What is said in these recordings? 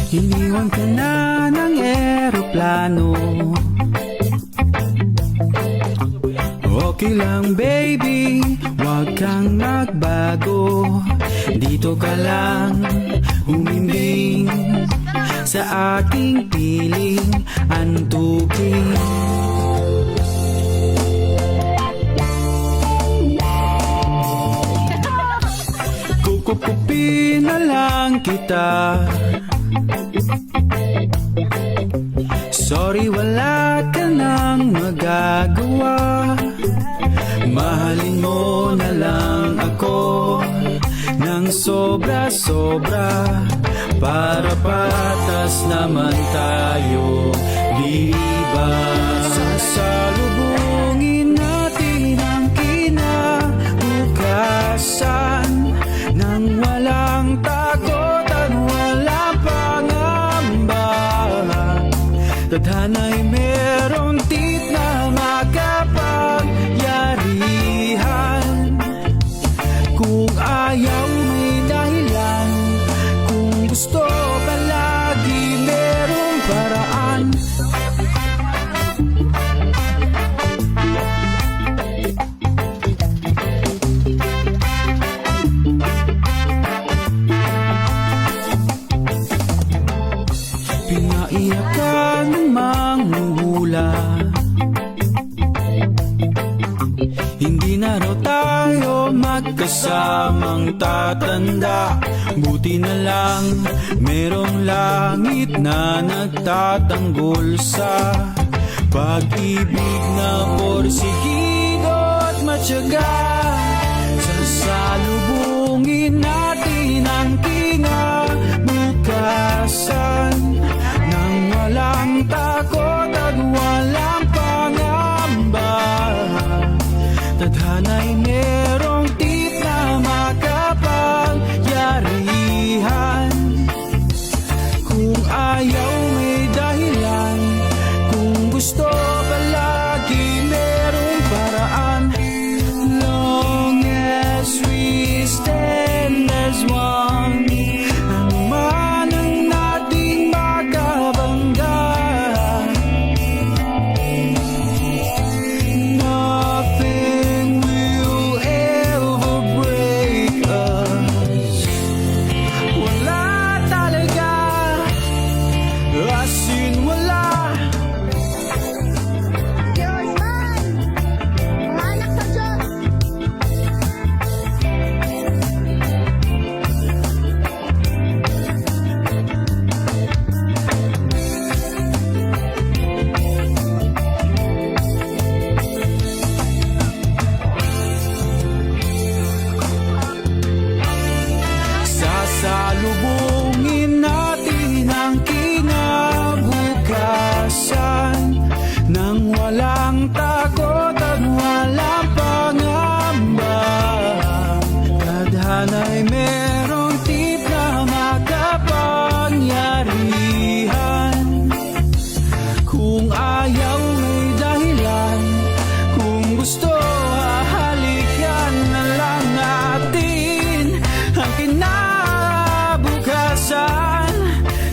Iniwan ka na ng eroplano. Okay lang baby, wag kang magbago. Dito ka lang humimbing sa aking piling antukin. Kukupin na lang kita. Sorry, wala ka nang magagawa. Mahalin mo na lang ako ng sobra-sobra, para patas naman tayo, di ba? Sasalubungin natin ang kinabukasan nang walang takot at walang pangamba. Tadhana'y merong tip na makapangyarihan. Kung ayaw may dahilan, kung gusto palagi merong paraan. Pinaiyak ka ng manghuhula. Hindi na raw tayo magkasamang tatanda. Buti na lang merong langit na nagtatanggol sa pag-ibig na porsigido at matyaga. Sasalubungin natin ang kinabukasan nang walang takot at walang pangamba. Tadhana'y merong tip na makapangyarihan. Kung ayaw may dahilan, kung gusto palagi merong paraan. Long as we stand as one, ano man ang nating makabangga. Nothing will ever break us. Wala talaga, as in wala. Yun man! Mga anak ka dyan! Sasalubungin natin ang kinabukasan nang walang takot at walang pangamba. Tadhana'y merong tip na makapangyarihan. Kung ayaw may dahilan, kung gusto hahalikan na lang natin ang kinabukasan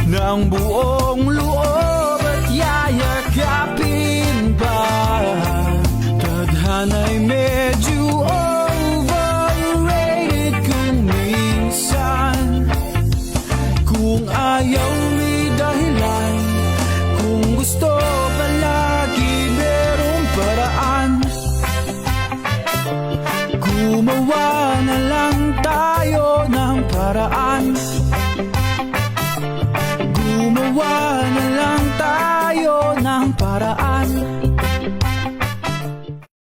ng buong loob at yayakapin pa. Tadhana'y medyo overrated kung minsan. Kung ayaw may dahilan, kung gusto palagi merong paraan. Gumawa na lang tayo ng paraan.